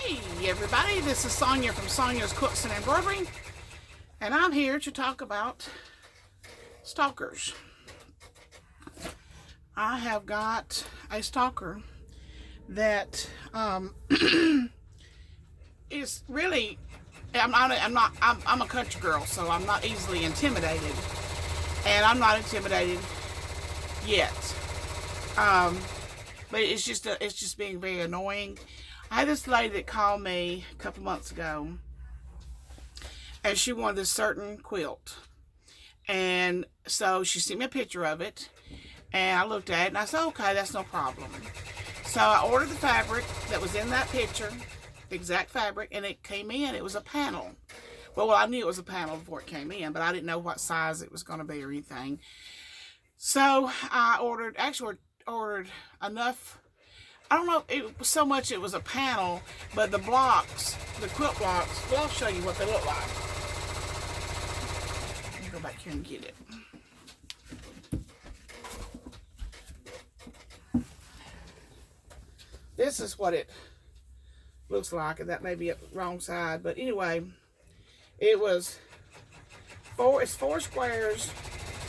Hey everybody, this is Sonya from Sonya's Quilts and Embroidery, and I'm here to talk about stalkers. I have got a stalker that is really, I'm a country girl, so I'm not easily intimidated, and I'm not intimidated yet. But it's just being very annoying. I had this lady that called me a couple months ago, and she wanted this certain quilt. And so she sent me a picture of it, and I looked at it, and I said, okay, that's no problem. So I ordered the fabric that was in that picture, the exact fabric, and it came in. It was a panel. Well, I knew it was a panel before it came in, but I didn't know what size it was going to be or anything. So I ordered enough. I don't know if it was so much it was a panel, but the blocks, the quilt blocks, well, I'll show you what they look like. Let me go back here and get it. This is what it looks like, and that may be up the wrong side, but anyway, it's 4 squares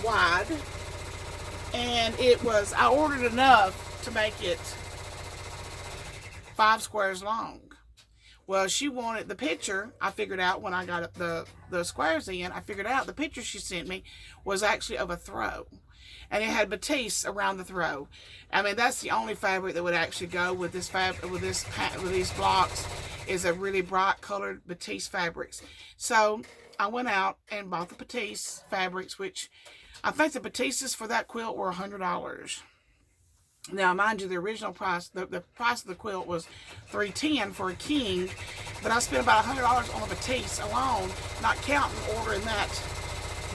wide, and I ordered enough to make it 5 squares long. Well, she wanted the picture. I figured out when I got the squares in, I figured out the picture she sent me was actually of a throw, and it had batiste around the throw. I mean, that's the only fabric that would actually go with this fabric, with these blocks, is a really bright colored batiste fabrics. So I went out and bought the batiste fabrics, which I think the batistes for that quilt were $100. Now, mind you, the original price, the price of the quilt was $310 for a king, but I spent about $100 on the batiste alone, not counting ordering that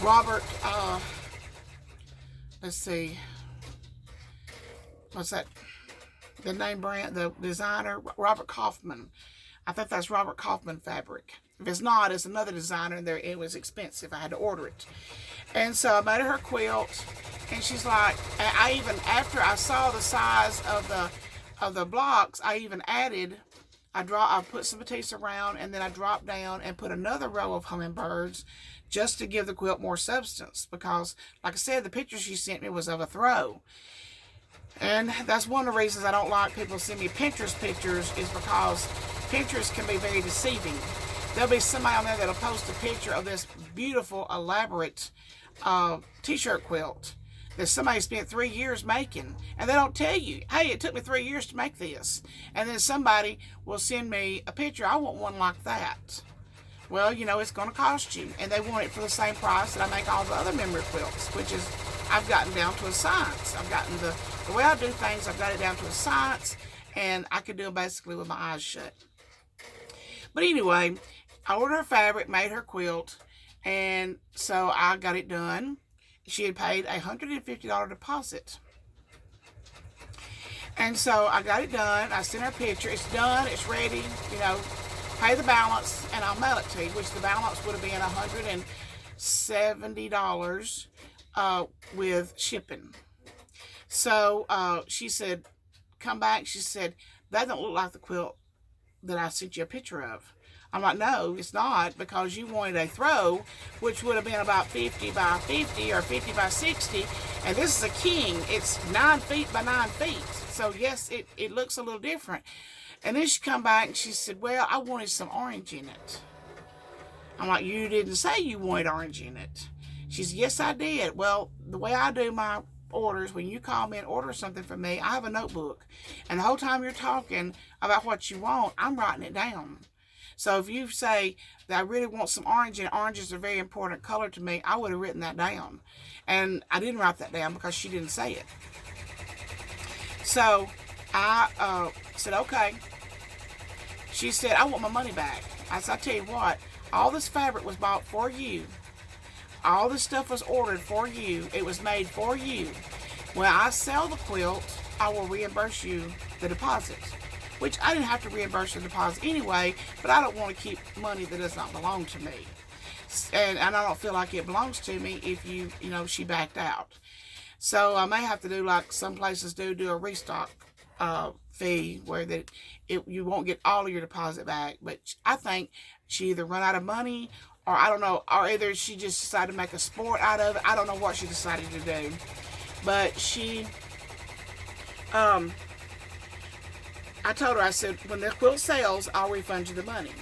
Robert, let's see, what's that, the name brand, the designer, Robert Kaufman. I think that's Robert Kaufman fabric. If it's not, it's another designer, and it was expensive. I had to order it. And so I made her quilt, and she's like, after I saw the size of the blocks, I even added, I put some batiste around, and then I dropped down and put another row of hummingbirds just to give the quilt more substance, because, like I said, the picture she sent me was of a throw. And that's one of the reasons I don't like people send me Pinterest pictures, is because Pinterest can be very deceiving. There'll be somebody on there that'll post a picture of this beautiful, elaborate t-shirt quilt that somebody spent 3 years making, and they don't tell you, hey, it took me 3 years to make this. And then somebody will send me a picture, I want one like that. Well, you know, it's going to cost you, and they want it for the same price that I make all the other memory quilts, which is, I've gotten down to a science. I've gotten the way I do things, I've got it down to a science, and I can do it basically with my eyes shut. But anyway, I ordered her fabric, made her quilt, and so I got it done. She had paid a $150 deposit. And so I got it done. I sent her a picture. It's done. It's ready. You know, pay the balance, and I'll mail it to you, which the balance would have been $170 with shipping. So she said, come back. She said, that don't look like the quilt that I sent you a picture of. I'm like, no, it's not, because you wanted a throw, which would have been about 50 by 50 or 50 by 60, and this is a king. It's 9 feet by 9 feet. So yes, it looks a little different. And then she come back and she said, well, I wanted some orange in it. I'm like, you didn't say you wanted orange in it. She said, yes, I did. Well, the way I do my orders, when you call me and order something from me, I have a notebook, and the whole time you're talking about what you want, I'm writing it down. So if you say that I really want some orange, and orange is a very important color to me, I would have written that down. And I didn't write that down because she didn't say it. So I said, okay. She said, I want my money back. I said, I tell you what, all this fabric was bought for you. All this stuff was ordered for you. It was made for you. When I sell the quilt, I will reimburse you the deposit. Which I didn't have to reimburse the deposit anyway, but I don't want to keep money that does not belong to me. And I don't feel like it belongs to me if she backed out. So I may have to do like some places do a restock fee where you won't get all of your deposit back. But I think she either run out of money, or I don't know, or either she just decided to make a sport out of it. I don't know what she decided to do. But she, I told her, I said, when the quilt sells, I'll refund you the money.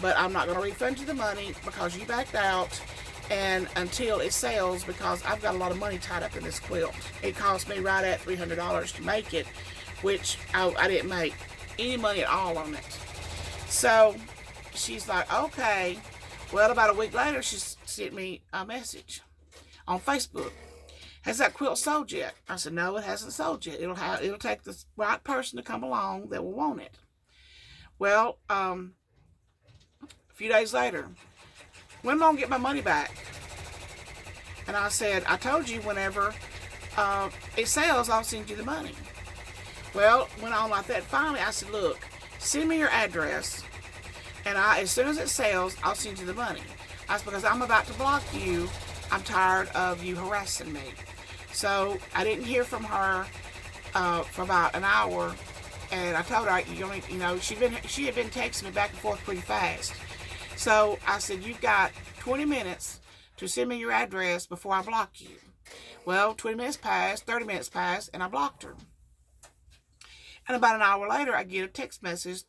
But I'm not going to refund you the money because you backed out, and until it sells, because I've got a lot of money tied up in this quilt. It cost me right at $300 to make it, which I didn't make any money at all on it. So she's like, okay. Well, about a week later, she sent me a message on Facebook. Has that quilt sold yet? I said, no, it hasn't sold yet. It'll take the right person to come along that will want it. Well, a few days later, when am I going to get my money back? And I said, I told you whenever it sells, I'll send you the money. Well, went on like that. Finally, I said, look, send me your address, and as soon as it sells, I'll send you the money. I said, because I'm about to block you. I'm tired of you harassing me. So I didn't hear from her for about an hour, and I told her, she had been texting me back and forth pretty fast. So I said, you've got 20 minutes to send me your address before I block you. Well, 20 minutes passed, 30 minutes passed, and I blocked her. And about an hour later, I get a text message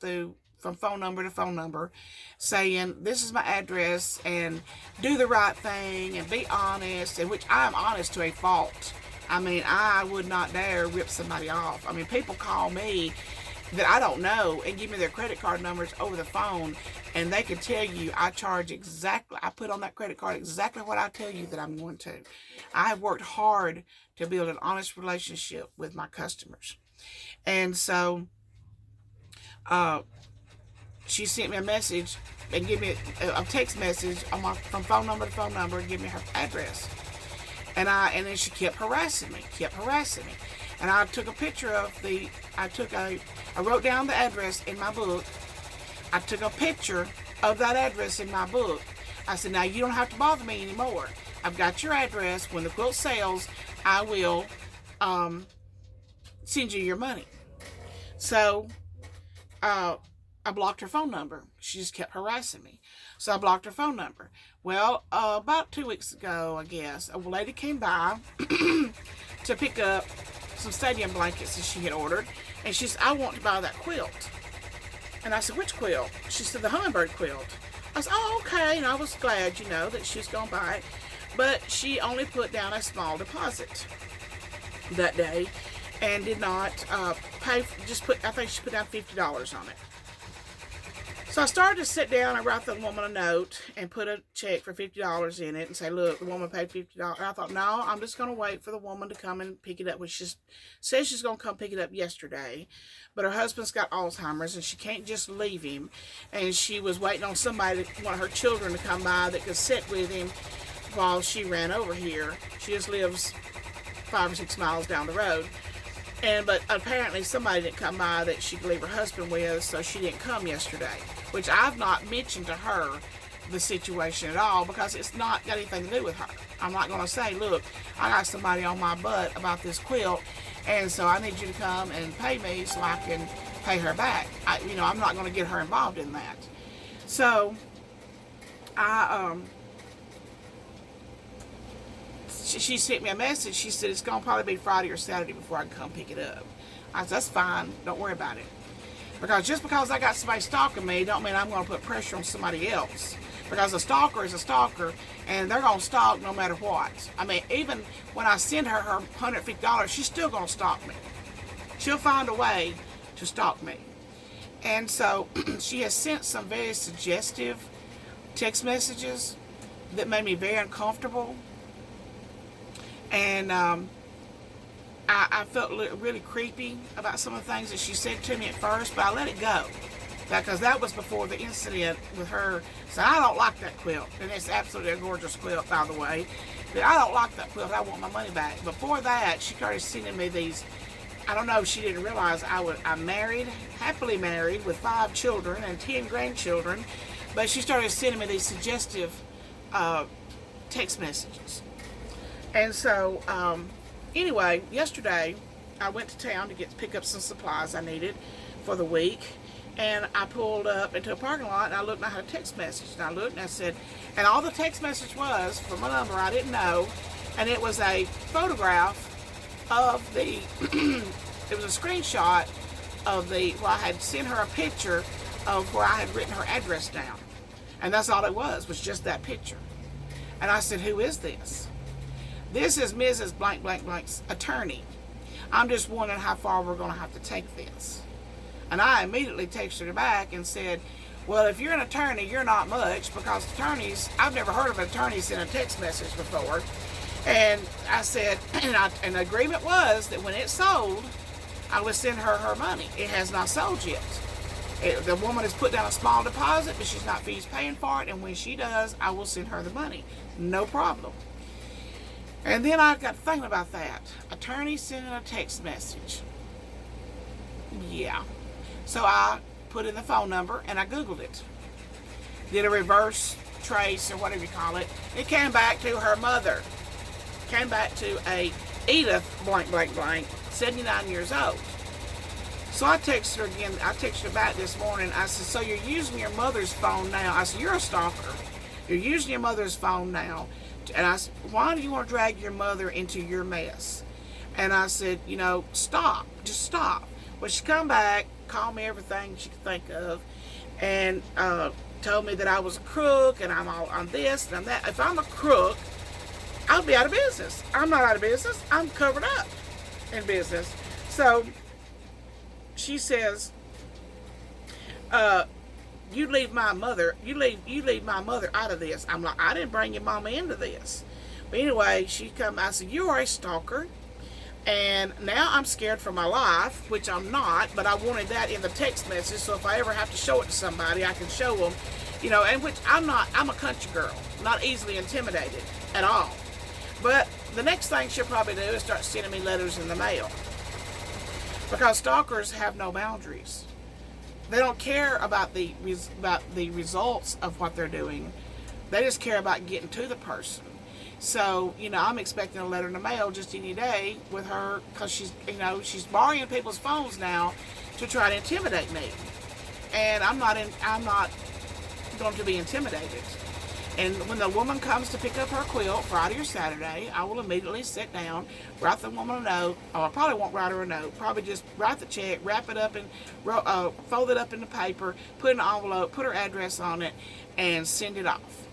from phone number to phone number saying, this is my address, and do the right thing and be honest, and which I am honest to a fault. I mean, I would not dare rip somebody off. I mean, people call me that I don't know and give me their credit card numbers over the phone, and they can tell you I put on that credit card exactly what I tell you that I'm going to. I have worked hard to build an honest relationship with my customers. And so she sent me a message and give me a text message from phone number to phone number and give me her address. And then she kept harassing me. And I took a picture of I wrote down the address in my book. I took a picture of that address in my book. I said, now you don't have to bother me anymore. I've got your address. When the quilt sells, I will send you your money. So I blocked her phone number. She just kept harassing me. So I blocked her phone number. Well, about 2 weeks ago, I guess, a lady came by to pick up some stadium blankets that she had ordered. And she said, I want to buy that quilt. And I said, which quilt? She said, the hummingbird quilt. I said, oh, okay. And I was glad, that she was going to buy it. But she only put down a small deposit that day and did not pay. I think she put down $50 on it. So I started to sit down and write the woman a note and put a check for $50 in it and say, look, the woman paid $50. And I thought, no, I'm just going to wait for the woman to come and pick it up. Which she says she's going to come pick it up yesterday. But her husband's got Alzheimer's and she can't just leave him. And she was waiting on somebody, one of her children, to come by that could sit with him while she ran over here. She just lives 5 or 6 miles down the road. But apparently somebody didn't come by that she could leave her husband with, so she didn't come yesterday. Which I've not mentioned to her the situation at all because it's not got anything to do with her. I'm not going to say, look, I got somebody on my butt about this quilt, and so I need you to come and pay me so I can pay her back. I'm not going to get her involved in that. So she sent me a message. She said, it's going to probably be Friday or Saturday before I can come pick it up. I said, that's fine. Don't worry about it. Because just because I got somebody stalking me, don't mean I'm going to put pressure on somebody else. Because a stalker is a stalker, and they're going to stalk no matter what. I mean, even when I send her $150, she's still going to stalk me. She'll find a way to stalk me. And so she has sent some very suggestive text messages that made me very uncomfortable. And I felt really creepy about some of the things that she said to me at first, but I let it go. Because that was before the incident with her. So I don't like that quilt. And it's absolutely a gorgeous quilt, by the way. But I don't like that quilt. I want my money back. Before that, she started sending me these. I don't know if she didn't realize I'm married, happily married, with 5 children and 10 grandchildren. But she started sending me these suggestive text messages. And so, anyway, yesterday, I went to town to pick up some supplies I needed for the week. And I pulled up into a parking lot, and I looked, and I had a text message. And I looked, and I said, and all the text message was from a number I didn't know, and it was a photograph of the, it was a screenshot of where I had sent her a picture of where I had written her address down. And that's all it was just that picture. And I said, who is this? This is Mrs. Blank Blank Blank's attorney. I'm just wondering how far we're going to have to take this. And I immediately texted her back and said, well, if you're an attorney, you're not much, because attorneys, I've never heard of an attorney send a text message before. And I said, and the agreement was that when it sold, I would send her her money. It has not sold yet. The woman has put down a small deposit, but she's not finished paying for it. And when she does, I will send her the money. No problem. And then I got thinking about that. Attorney sending a text message. Yeah. So I put in the phone number and I Googled it. Did a reverse trace or whatever you call it. It came back to her mother. Came back to a Edith blank blank blank, 79 years old. So I texted her again. I texted her back this morning. I said, so you're using your mother's phone now. I said, you're a stalker. You're using your mother's phone now. And I said, why do you want to drag your mother into your mess? And I said, stop. Just stop. Well, she come back, called me everything she could think of, and told me that I was a crook, and I'm all on this and I'm that. If I'm a crook, I'll be out of business. I'm not out of business. I'm covered up in business. So she says, you leave my mother out of this. I'm like, I didn't bring your mama into this. But anyway, I said, you are a stalker. And now I'm scared for my life, which I'm not, but I wanted that in the text message, so if I ever have to show it to somebody, I can show them, and which I'm a country girl, not easily intimidated at all. But the next thing she'll probably do is start sending me letters in the mail. Because stalkers have no boundaries. They don't care about the results of what they're doing. They just care about getting to the person. So, I'm expecting a letter in the mail just any day with her, because she's borrowing people's phones now to try to intimidate me. And I'm not going to be intimidated. And when the woman comes to pick up her quilt Friday or Saturday, I will immediately sit down, write the woman a note. Oh, I probably won't write her a note. Probably just write the check, wrap it up, and fold it up in the paper, put it in an envelope, put her address on it, and send it off.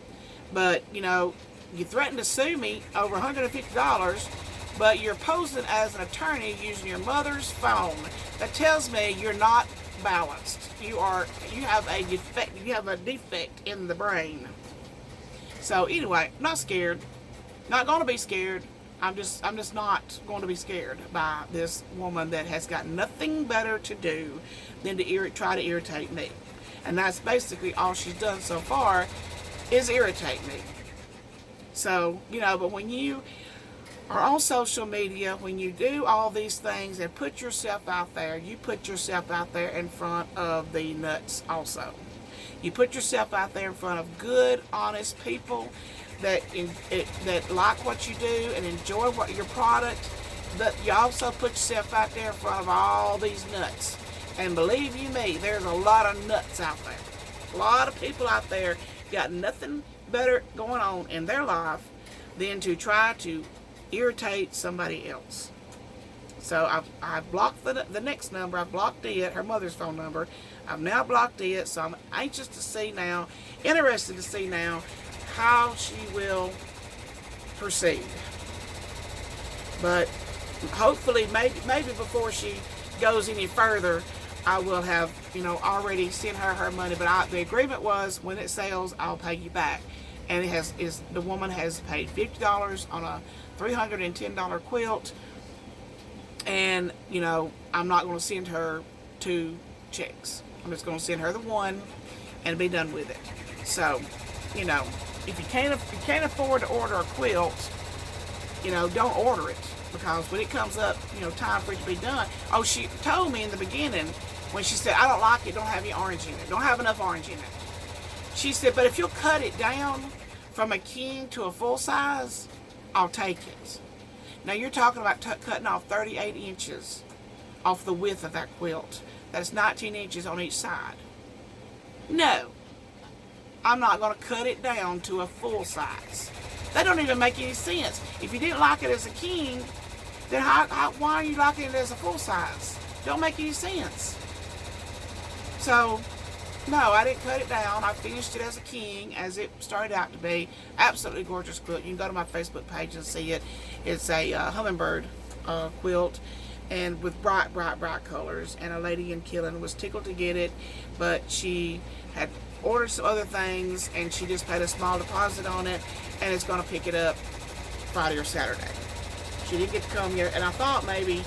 But, you threatened to sue me over $150, but you're posing as an attorney using your mother's phone. That tells me you're not balanced. You have a defect. You have a defect in the brain. So anyway, not scared. Not going to be scared. I'm just not going to be scared by this woman that has got nothing better to do than to try to irritate me. And that's basically all she's done so far, is irritate me. So, but when you are on social media, when you do all these things and put yourself out there, you put yourself out there in front of the nuts also. You put yourself out there in front of good, honest people that like what you do and enjoy your product. But you also put yourself out there in front of all these nuts. And believe you me, there's a lot of nuts out there. A lot of people out there got nothing better going on in their life than to try to irritate somebody else. So I've blocked the next number. I've blocked it, her mother's phone number. I've now blocked it, so I'm anxious to see now, interested to see now how she will proceed. But hopefully, maybe before she goes any further, I will have, already sent her money. But the agreement was, when it sells, I'll pay you back. And the woman has paid $50 on a $310 quilt. And, I'm not going to send her 2 checks. I'm just going to send her the one and be done with it. So, if you can't afford to order a quilt, don't order it. Because when it comes up, time for it to be done. Oh, she told me in the beginning, when she said, I don't like it, don't have any orange in it. Don't have enough orange in it. She said, but if you'll cut it down from a king to a full size, I'll take it. Now you're talking about cutting off 38 inches off the width of that quilt. That's 19 inches on each side. No, I'm not going to cut it down to a full size. That don't even make any sense. If you didn't like it as a king, then why are you liking it as a full size? Don't make any sense. So, no, I didn't cut it down. I finished it as a king, as it started out to be. Absolutely gorgeous quilt. You can go to my Facebook page and see it. It's a hummingbird quilt, and with bright, bright, bright colors. And a lady in Killen was tickled to get it, but she had ordered some other things, and she just paid a small deposit on it, and it's going to pick it up Friday or Saturday. She didn't get to come yet, and I thought maybe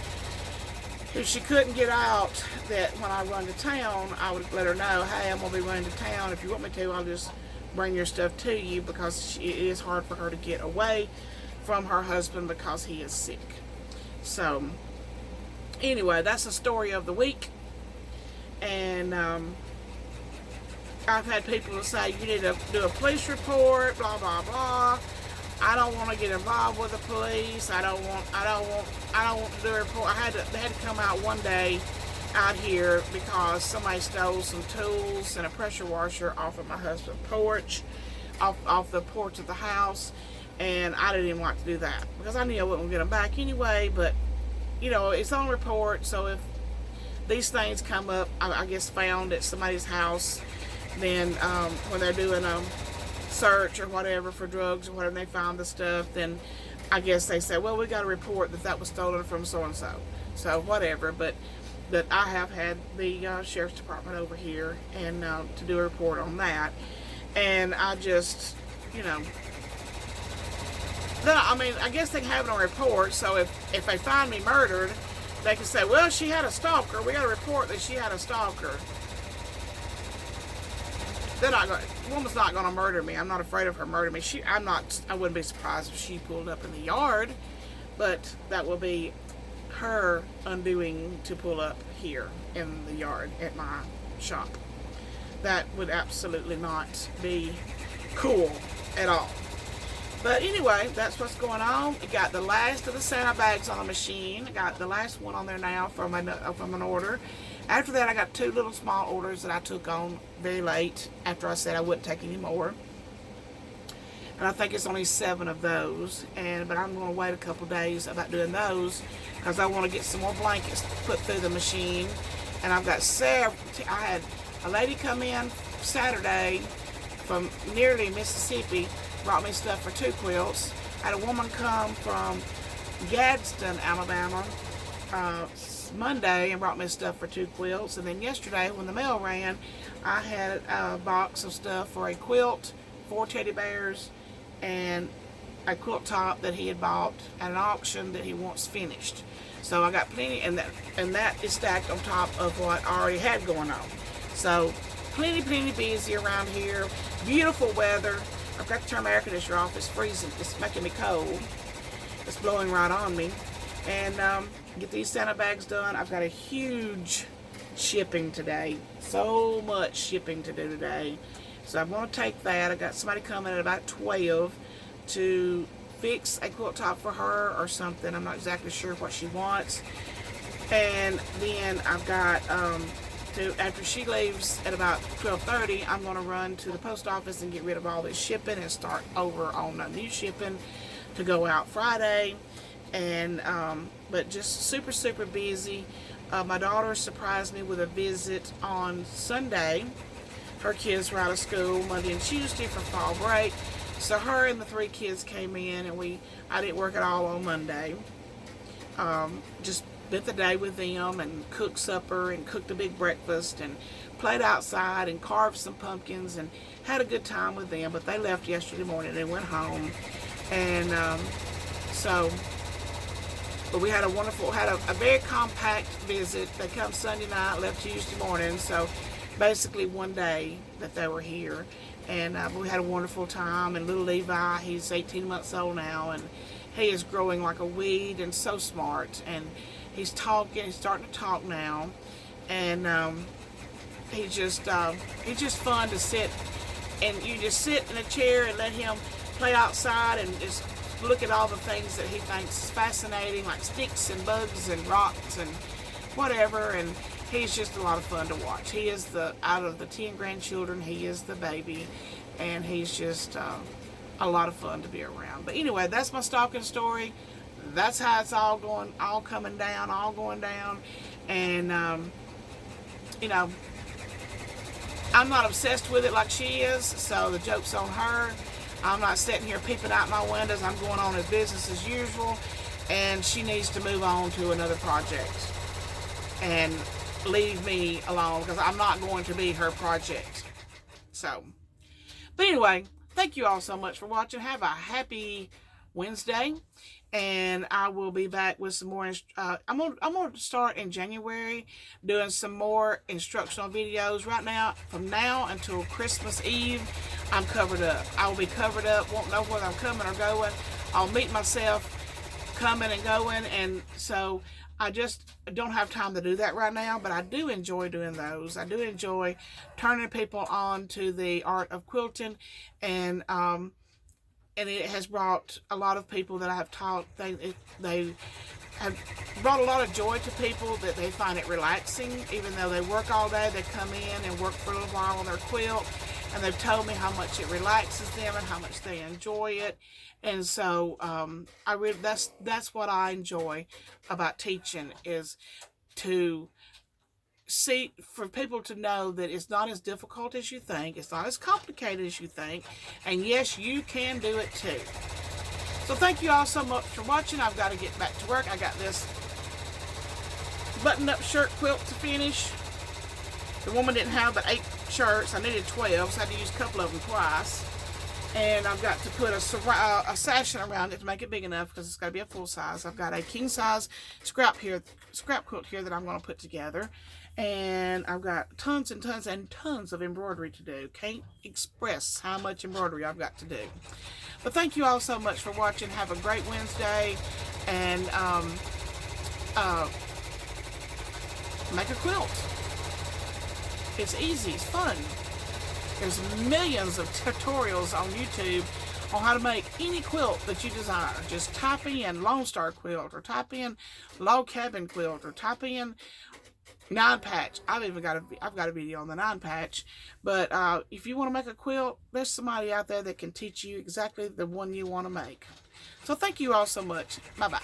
if she couldn't get out, that when I run to town, I would let her know, hey, I'm going to be running to town. If you want me to, I'll just bring your stuff to you, because it is hard for her to get away from her husband because he is sick. So, anyway, that's the story of the week. And I've had people say, you need to do a police report, blah, blah, blah. I don't want to get involved with the police. I don't want to do a report. They had to come out one day out here because somebody stole some tools and a pressure washer off of my husband's porch, off the porch of the house, and I didn't even like to do that because I knew I wouldn't get them back anyway. But you know, it's on report, so if these things come up, I guess found at somebody's house, then when they're doing a search or whatever for drugs or whatever, they found the stuff, then I guess they say, well, we got a report that was stolen from so and so. So whatever, but I have had the sheriff's department over here and to do a report on that, and I just, you know, then I mean, I guess they can have it on report. So if they find me murdered, they can say, well, she had a stalker. We got a report that she had a stalker. Woman's not going to murder me. I'm not afraid of her murdering me. I wouldn't be surprised if she pulled up in the yard, but that will be her undoing to pull up here in the yard at my shop. That would absolutely not be cool at all. But anyway, that's what's going on. I got the last of the Santa bags on the machine. I got the last one on there now from an order. After that, I got 2 little small orders that I took on very late after I said I wouldn't take any more. And I think it's only 7 of those. But I'm going to wait a couple days about doing those because I want to get some more blankets put through the machine. And I've got several. I had a lady come in Saturday from nearly Mississippi, brought me stuff for 2 quilts. I had a woman come from Gadsden, Alabama, Monday and brought me stuff for 2 quilts. And then yesterday when the mail ran, I had a box of stuff for a quilt, 4 teddy bears, and a quilt top that he had bought at an auction that he wants finished. So I got plenty, and that is stacked on top of what I already had going on. So plenty busy around here. Beautiful weather. I've got to turn my air conditioner off. It's freezing. It's making me cold. It's blowing right on me. And get these Santa bags done. I've got a huge shipping today. So much shipping to do today. So I'm going to take that. I got somebody coming at about 12 to fix a quilt top for her or something. I'm not exactly sure what she wants. And then I've got after she leaves at about 12:30, I'm going to run to the post office and get rid of all this shipping and start over on the new shipping to go out Friday. And but just super busy. My daughter surprised me with a visit on Sunday. Her kids were out of school Monday and Tuesday for fall break, so her and the 3 kids came in, and I didn't work at all on Monday. Just spent the day with them and cooked supper and cooked a big breakfast and played outside and carved some pumpkins and had a good time with them. But they left yesterday morning and went home, and but we had a very compact visit. They come Sunday night, left Tuesday morning, so basically one day that they were here. And we had a wonderful time. And little Levi, he's 18 months old now, and he is growing like a weed and so smart. And he's starting to talk now. And he's just fun to sit, and you just sit in a chair and let him play outside and just look at all the things that he thinks is fascinating, like sticks and bugs and rocks and whatever. And he's just a lot of fun to watch. He is out of the 10 grandchildren, he is the baby, and he's just a lot of fun to be around. But anyway, that's my stalking story. That's how it's all going down. And you know, I'm not obsessed with it like she is, so the joke's on her. I'm not sitting here peeping out my windows. I'm going on as business as usual, and she needs to move on to another project and leave me alone, because I'm not going to be her project. So, but anyway, thank you all so much for watching. Have a happy Wednesday, and I will be back with some more. I'm gonna start in January doing some more instructional videos. Right now, from now until Christmas Eve, I'm covered up. I will be covered up. Won't know whether I'm coming or going. I'll meet myself coming and going, and so I just don't have time to do that right now. But I do enjoy doing those. I do enjoy turning people on to the art of quilting, and it has brought a lot of people that I have taught. They have brought a lot of joy to people, that they find it relaxing. Even though they work all day, they come in and work for a little while on their quilt, and they've told me how much it relaxes them and how much they enjoy it. And so that's what I enjoy about teaching, is to see, for people to know that it's not as difficult as you think, it's not as complicated as you think, and yes, you can do it too. So thank you all so much for watching. I've got to get back to work. I got this button-up shirt quilt to finish. The woman didn't have but 8 shirts. I needed 12, so I had to use a couple of them twice. And I've got to put a sashing around it to make it big enough, because it's got to be a full size. I've got a king size scrap quilt here that I'm going to put together. And I've got tons and tons and tons of embroidery to do. Can't express how much embroidery I've got to do. But thank you all so much for watching. Have a great Wednesday. And make a quilt. It's easy. It's fun. There's millions of tutorials on YouTube on how to make any quilt that you desire. Just type in Lone Star quilt, or type in log cabin quilt, or type in 9-patch. I've got a video on the 9-patch. But if you want to make a quilt, there's somebody out there that can teach you exactly the one you want to make. So thank you all so much. Bye bye.